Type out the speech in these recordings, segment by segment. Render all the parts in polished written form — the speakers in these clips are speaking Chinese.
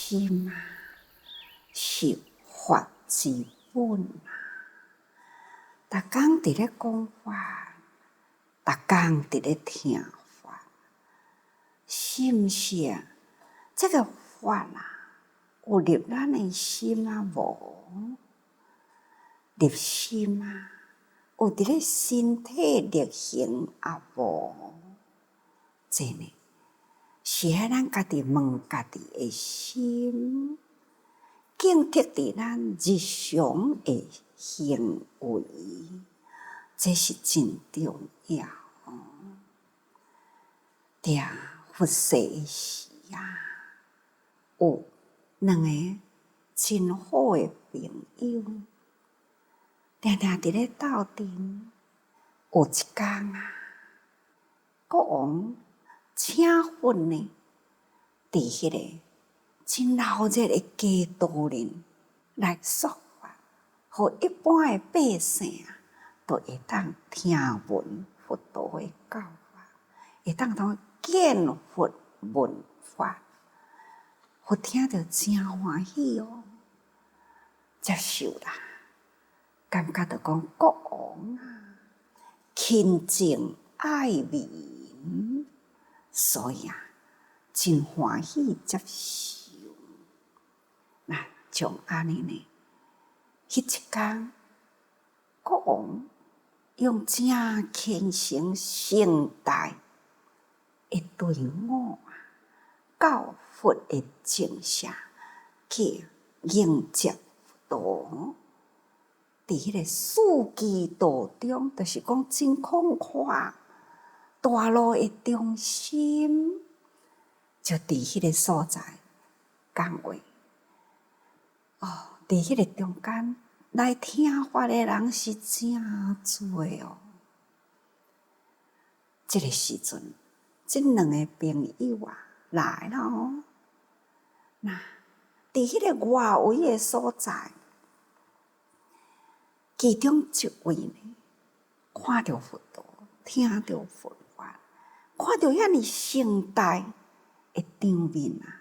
心啊，是法之本啊！逐工伫咧讲法，逐工伫咧听法，是毋是啊？这个法啊，有入咱的心啊无？入心啊，有伫咧身体力行啊无？真诶，是爱咱家己问家己的心，警惕伫咱日常的行为，这是真重要。伫佛世的时啊，有两个真好的朋友，定定伫咧斗阵。有一天啊，国王请佛呢，伫迄个真闹热的街道里来说法，互一般的百姓啊，都会当听闻佛陀的教法，会当见佛闻法，佛听着真欢喜哦，接受啦，感觉着讲国王啊，亲近爱民，所以啊，真欢喜接受。那像安尼呢？迄一天，国王用真虔诚盛大的队伍啊，到佛的正舍去迎接佛陀。伫迄个四季道中，就是讲真空旷大路的中心，就伫迄个所在讲话。伫迄个中间来听法的人是真多哦。这个时阵，这两个朋友啊来了哦。那伫迄个外围的所在，其中一位呢，看到佛陀，听到佛法，看到遐尼盛大的场面啊，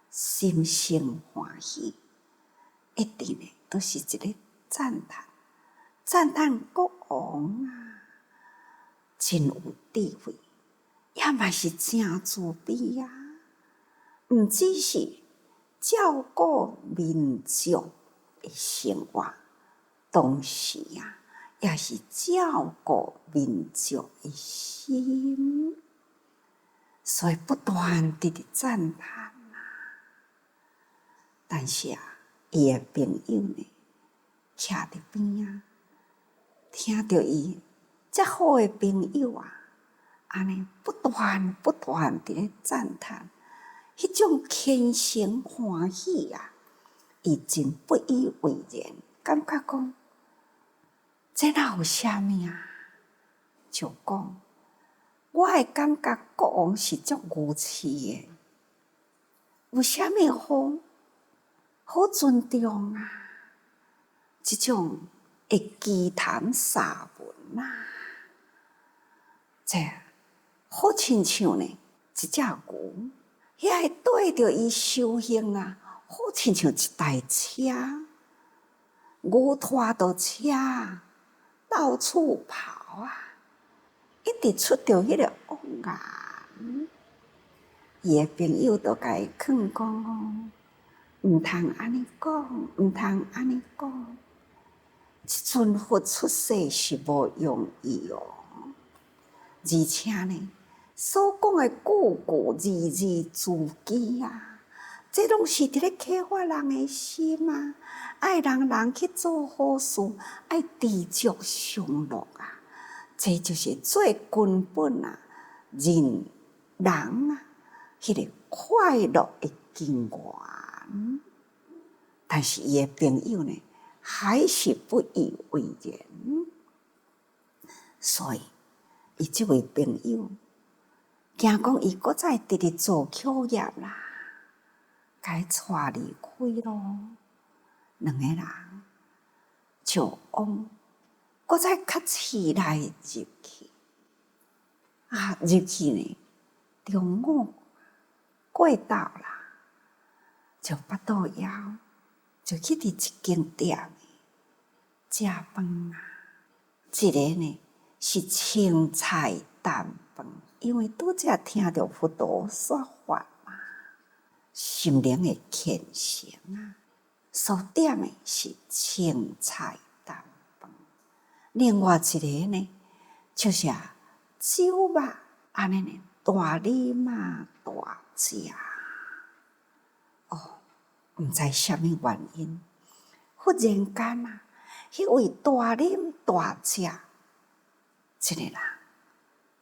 心生欢喜，一定呢都是一个赞叹国王啊，真有智慧，也嘛是真慈悲啊！毋只是照顾民众的生活，同时啊，也是照顾民众的心，所以不断地赞叹啊。但是啊，伊的朋友呢，徛伫边啊，听到伊遮好的朋友啊，安尼不断地咧赞叹，迄种虔诚欢喜啊，伊真不以为然，感觉讲这哪有啥物啊？就讲我会感觉国王是足愚痴的，有啥物好尊重啊？即种会奇谈撒文啊，这好亲像呢一只牛，遐会缀着伊修行啊，好亲像一台车，牛拖着车到处跑啊，一直出着迄个恶言。伊的朋友都甲伊劝讲哦，毋通安尼讲，毋通安尼讲。即阵佛出世是无容易哦，而且呢，所讲的句句字字字句啊，这拢是伫咧启发人的心啊，爱人去做好事，爱知足常乐啊，这就是最根本啊，人啊，迄个快乐的根源。但是伊的朋友呢，还是不以为然，所以伊即位朋友惊讲伊搁再直直做口业啦，该带离开咯。两个人就往搁再较市内入去啊，入去呢，中午过到啦，就巴肚枵，就去伫一间店食饭啊。一个呢是青菜蛋饭，因为拄则听到佛陀说法嘛，心灵的虔诚啊。所点的是青菜蛋饭，另外一个呢就是酒肉安尼呢，大哩嘛大只。毋知啥物原因，忽然间啊，迄位大啉大食，一个人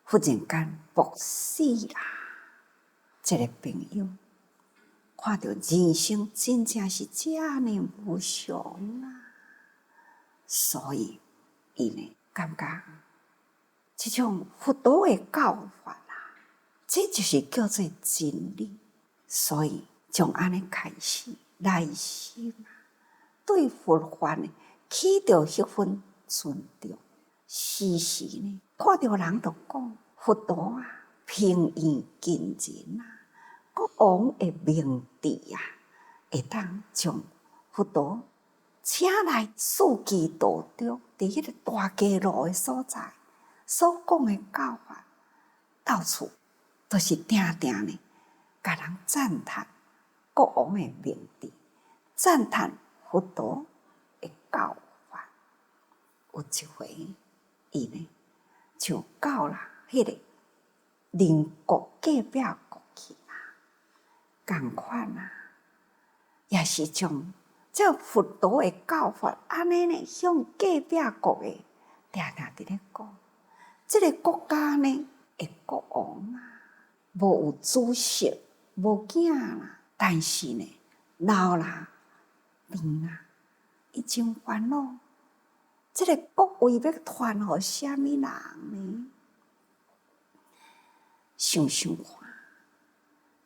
忽然间暴死啦。这个朋友看到人生真正是遮尔无常啊，所以伊呢感觉这种佛陀的教法啊，这就是叫做真理，所以从安尼开始。内心对佛法呢起着迄份尊重，时时呢看到人就讲佛陀啊，平易近人啊，国王的名字啊，会当将佛陀请来四季道中，伫迄个大街路的所在所讲的教法，到处都是定定呢，甲人赞叹国王的名字，赞叹佛陀的教法。有一回，伊呢就到了迄个邻国隔壁国去啊，共款啊，也是将这佛陀的教法安尼呢，向隔壁国的定定伫咧讲，这个国家呢的国王啊，无有子嗣，无囝啦，但是呢，老啦病啊，伊真烦恼。这个国位要传互啥物人呢？想想看，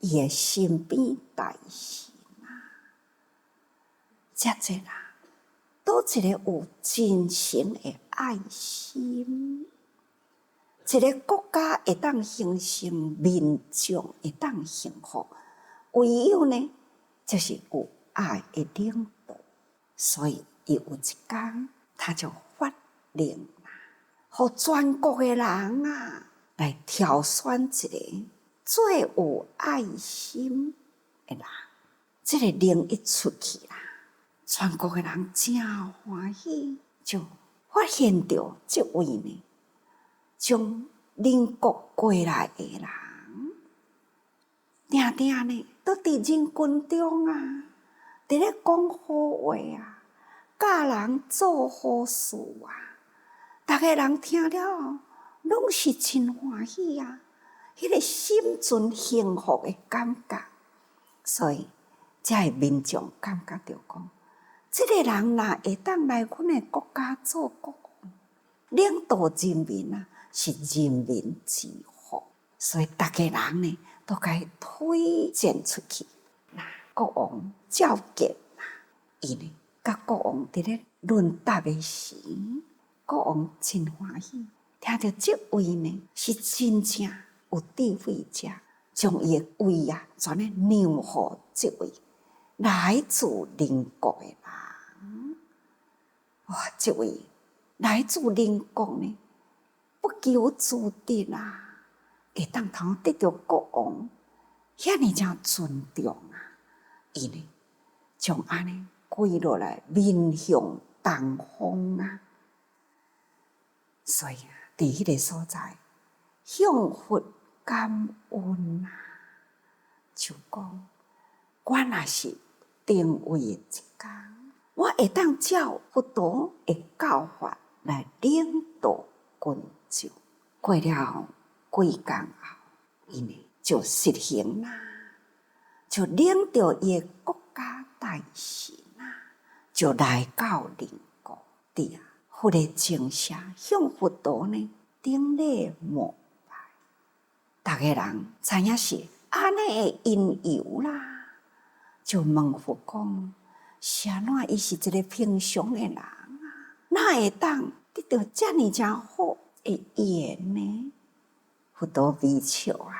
伊的身边大事啊，遮济人，倒一个有真诚的爱心？一个国家会当形成民众会当幸福，唯有呢，就是有爱的领导。所以伊有一天，他就发令啦，互全国的人啊，来挑选一个最有爱心的人。这个令一出去啦，全国的人真欢喜，就发现到这位呢，从邻国过来的人，定定呢，都伫人群中啊，伫咧讲好话啊，教人做好事啊，逐个人听了，拢是真欢喜啊，迄个心存幸福的感觉。所以，遮个民众感觉到讲，这个人若会当来阮的国家做国王，领导人民啊，是人民之福。所以，逐个人呢，都该推荐出去。国王召见啦，伊呢，甲国王伫咧论答的时，国王真欢喜，听到这位呢是真正有智慧者，将伊的位啊全咧让互这位来自邻国的人。哇，这位来自邻国呢，不求自得啊，会当通得到国王遐尼正尊重啊，伊呢将安尼跪落来，面向东方啊。所以啊，伫迄个所在向佛感恩啊，就讲我若是定位的一天，我会当照佛陀的教法来领导群众。过了后几工后，伊呢就实行啦，就领着伊的国家大臣啊，就来到邻国伫啊，佛的精舍向佛陀呢顶礼膜拜。逐个人知影是安尼的因由啦，就问佛讲：啥哪伊是一个平常的人啊，哪会当得到遮尔正好的缘呢？佛陀微笑啊，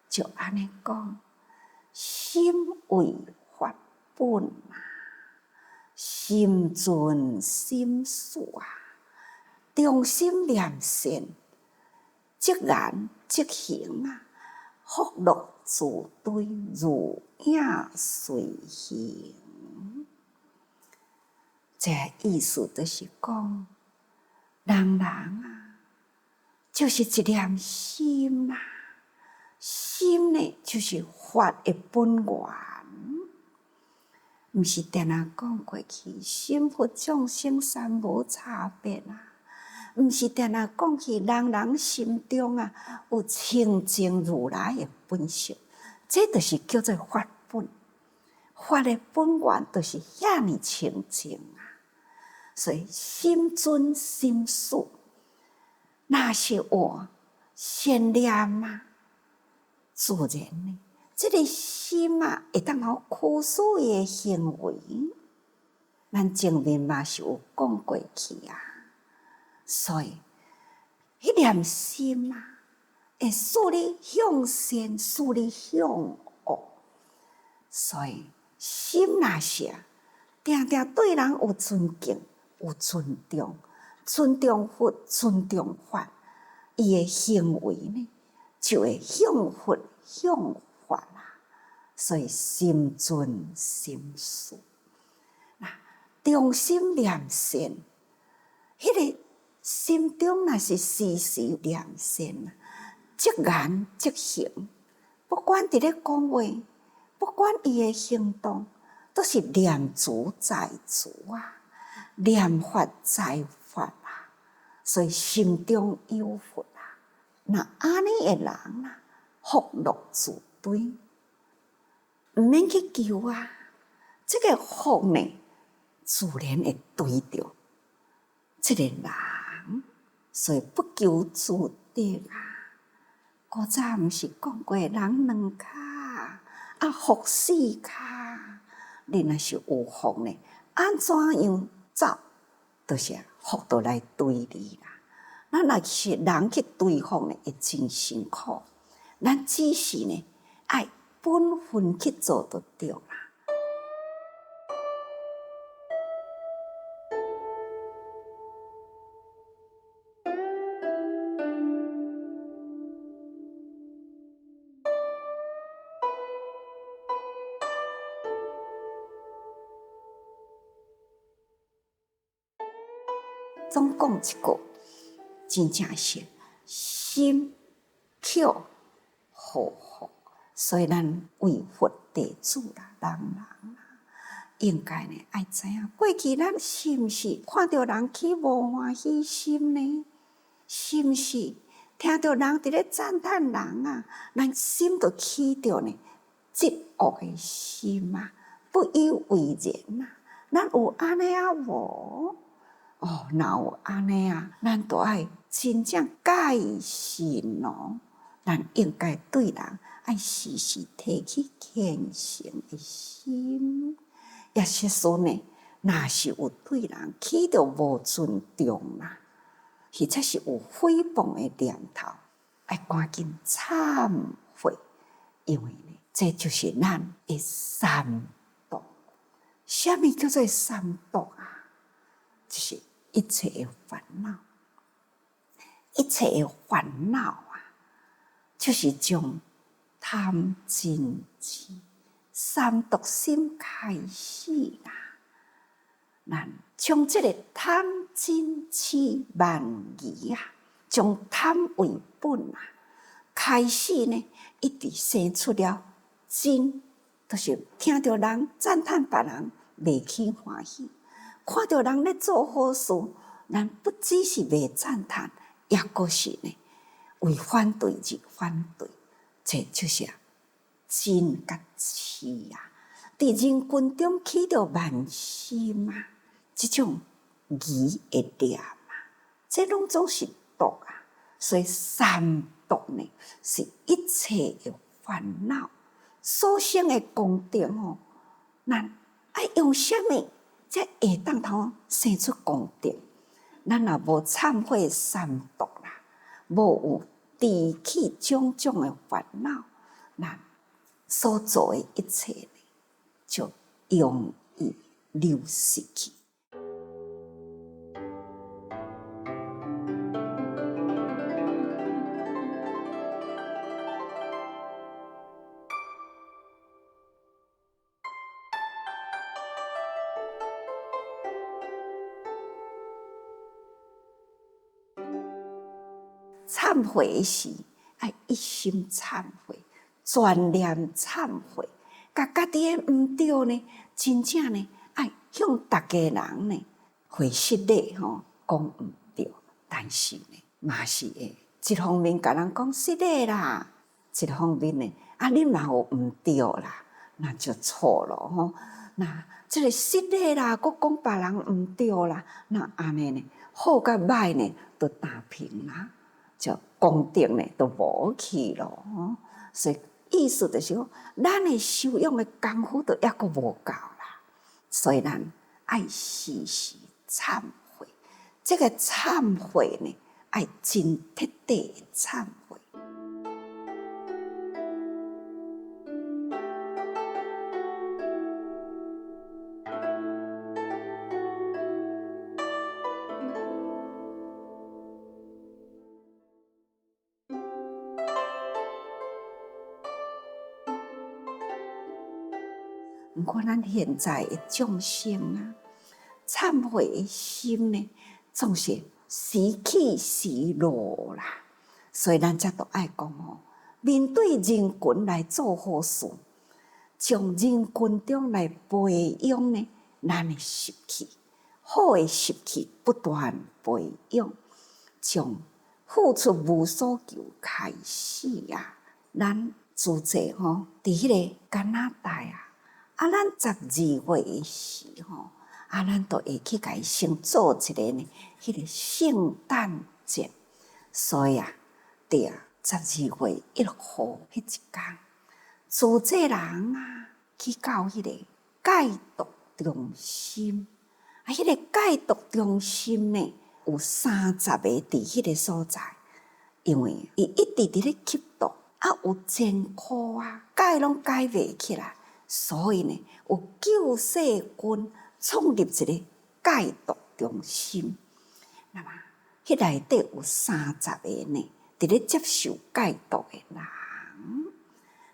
就安尼讲：心为法本啊，心存心术啊，中心念善，即言即行啊，福禄自对，如影随形。这意思就是讲，人啊，就是一念心啊，心呢就是法的本源。毋是定啊讲过去，心佛众生三无差别啊。毋是定啊讲去，人心中啊有清净如来的本性，这就是叫做法本。法的本源就是遐尼清净啊。所以心尊心术，那是我善念啊，自然呢，这个心啊会当好驱使伊的行为。咱前面嘛是有讲过去啊，所以迄念心啊，会使你向善，使你向恶。所以心若是定定对人有尊敬，有尊重，尊重佛，尊重法，伊的行为呢，就会向佛向法啦。所以心尊心术，中心念善，迄个心中若是时时念善啊，即言即行，不管伫咧讲话，不管伊的行动，都是念足在足啊，念法在法啊，所以心中有佛啊。那安尼的人啊，福禄自对，毋免去求啊，这个福呢，自然会对着这个人，所以不求自得啊。古早毋是讲过，人两脚啊，福四脚。你若是有福呢，安怎样走，就是福就来对你啦。咱若是人去对福呢，会真辛苦。咱只是呢，爱本分去做就对啦。总讲一句，真正是心巧好福，所以咱为佛弟子啦，人应该呢爱知影，过去咱是毋是看到人起无欢喜心呢？是毋是听到人伫咧赞叹人啊，咱心就起着呢嫉恶的心啊，不以为然啊？咱有安尼啊无？若有安尼啊，咱就爱真正改善咯。咱应该对人爱时时提起虔诚的心，也是说呢，若是有对人起着无尊重啦，或者是有诽谤的念头，爱赶紧忏悔，因为呢，这就是咱的三毒。什么叫做三毒啊？就是一切的烦恼，一切的烦恼啊，就是从贪嗔痴三毒心开始啦。咱从这个贪嗔痴慢疑啊，从贪为本啊，开始呢，一直生出了嗔，就是听到人赞叹别人，袂起欢喜。看到人咧做好事，咱不只是袂赞叹，也阁是呢为反对而反对，这就是嗔甲痴啊！伫人群中起着慢心啊，这种疑的念啊，这拢总是毒啊！所以三毒呢，是一切的烦恼所生的功德哦。咱爱用什么？才会当头生出功德，咱若无忏悔三毒啦，无有提起种种的烦恼，咱所做的一切就容易流失去。忏悔时，要一心忏悔，专念忏悔，甲家己的毋对呢，真正呢，要向大家人呢回实礼吼，讲毋对，但是呢，嘛是会一方面甲人讲实礼啦，一方面呢，你嘛有毋对啦，那就错了吼。那这个实礼啦，佫讲别人毋对啦，那安尼呢，好甲歹呢，都打平啦。就公正呢都无去咯，所以意思就是讲，咱的修养的功夫都抑佫无够啦，所以咱爱时时忏悔。这个忏悔呢，爱真彻底的忏悔。不过咱现在的众生啊，忏悔的心呢，总是时起时落啦。所以咱才都爱讲哦，面对人群来做好事，从人群中来培养呢，咱的习气，好的习气不断培养，从付出无所求开始啊，咱自济吼，伫迄个加拿大啊，咱12月时吼，咱都会去甲伊先做一个呢，迄个圣诞节。所以伫12月1号迄一天，自济人去到迄个戒毒中心，迄个戒毒中心呢，有30个伫迄个所在，因为伊一直伫咧吸毒，有前科戒拢戒袂起来。所以呢，有救世军创立一个戒毒中心。那么，迄内底有30个呢，伫咧接受戒毒的人。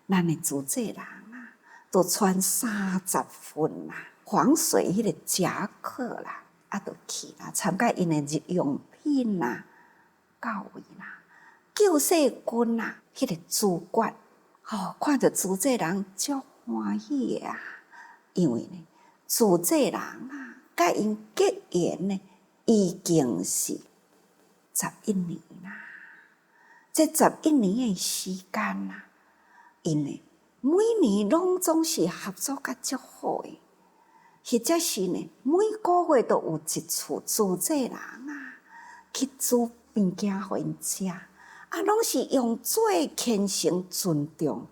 咱的自济人都穿30份防水迄个夹克啦，都去啦，参加因的日用品到位啦。救世军迄个主管，看着自济人足欢喜的因为呢，自济人甲因结缘呢，已经是11年啦。这11年的时间因呢每年拢总是合作甲足好的，或者是呢每个月都有一次自济人去煮物件互因食，拢是用最虔诚尊重。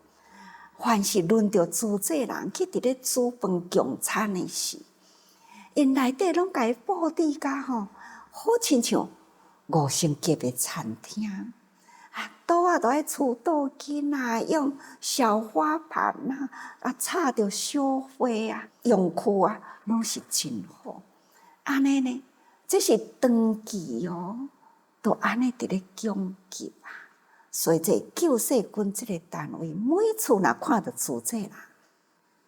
凡是轮到自济人去伫咧煮饭供餐的时，因内底拢甲伊布置甲好亲像5星级的餐厅。刀都爱出倒紧用小花盘插着小花用具拢是真好。安尼呢，这是长期都安尼伫咧供给所以这救世军这个单位，每次若看到自济人，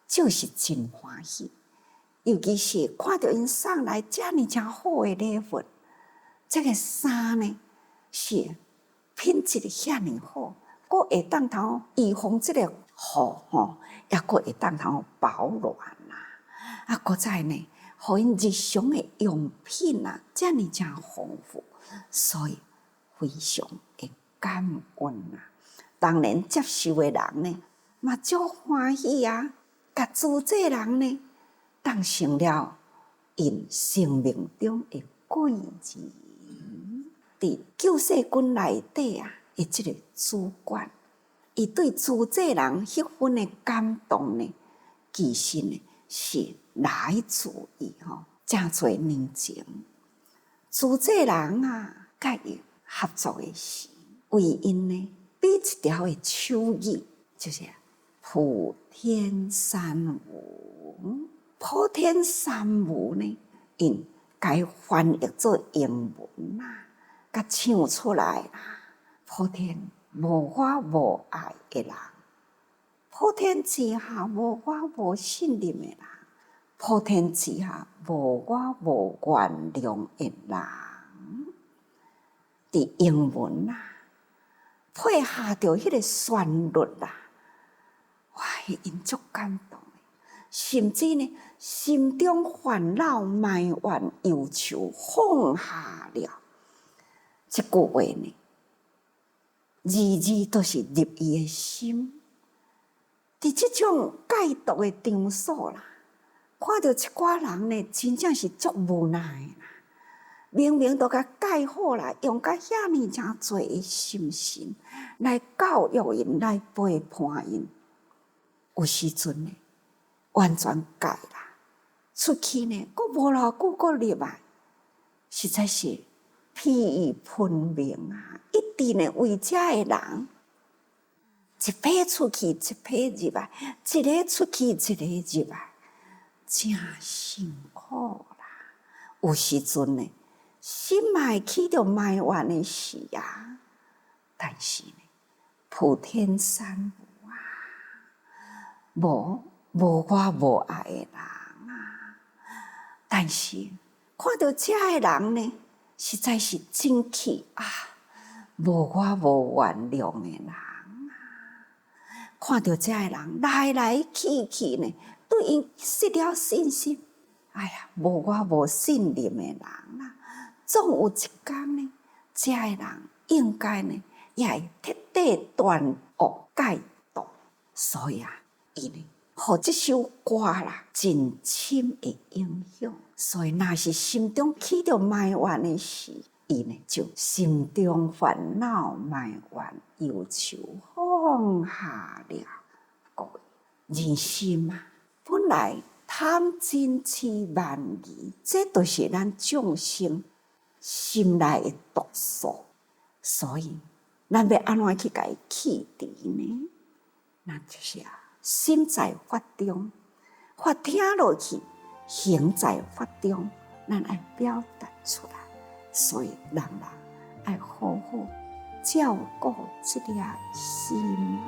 就是真欢喜。尤其是看到因送来这么好的礼物，这个衫呢是品质遐尼好，佫会当头预防这个雨也佫会当头保暖佫再呢，互因日常的用品这么丰富，所以非常的感恩当然接受的人呢，嘛足欢喜甲自济人呢，当成了因生命中的贵人。伫救世军内底的这个主管，伊对自济人迄份的感动呢，其实呢是来自于真侪年前，自济人甲伊合作的时，为因呢比一条的手语，就是普天三无，普天三无呢，因该翻译做英文啊，甲唱出来啦。普天无我无爱的人，普天之下无我无信任的人，普天之下无我无原谅的人。伫英文啊，配合着迄个旋律啦，哇，因足感动的，甚至呢，心中烦恼、埋怨、忧愁放下了。这句话呢，字字都是入伊的心。伫这种戒毒的场所啦，看到一寡人呢，真正是足无奈啦。明明都甲戒好啦，用甲遐尼诚侪的心神来教育因，来陪伴因。有时阵呢，完全戒啦，出去呢，阁无偌久阁入来，实在是疲于奔命啊！一直呢为遮的人，一批出去，一批入来，一个出去，一个入来，真辛苦啦。有时阵呢，心嘛会起着埋怨的事啊，但是呢，普天三无啊，无我无爱的人啊。但是看到遮的人呢，实在是真气啊，无我无原谅的人啊。看到遮的人来来去去呢，对因失了信心。哎呀，无我无信任的人啊，总有一天呢，遮的人应该呢，也会彻底断恶戒毒。所以啊，伊呢，互这首歌啦，真深的影响。所以，若是心中起着埋怨的事，伊呢就心中烦恼、埋怨、忧愁放下了。各位，人心啊，本来贪嗔痴慢疑，这都是咱众生心内的毒素。所以，咱要安怎去甲伊去除呢？那就是啊，心在法中，法听落去，行在法中，咱爱表达出来。所以，人爱好好照顾这粒心。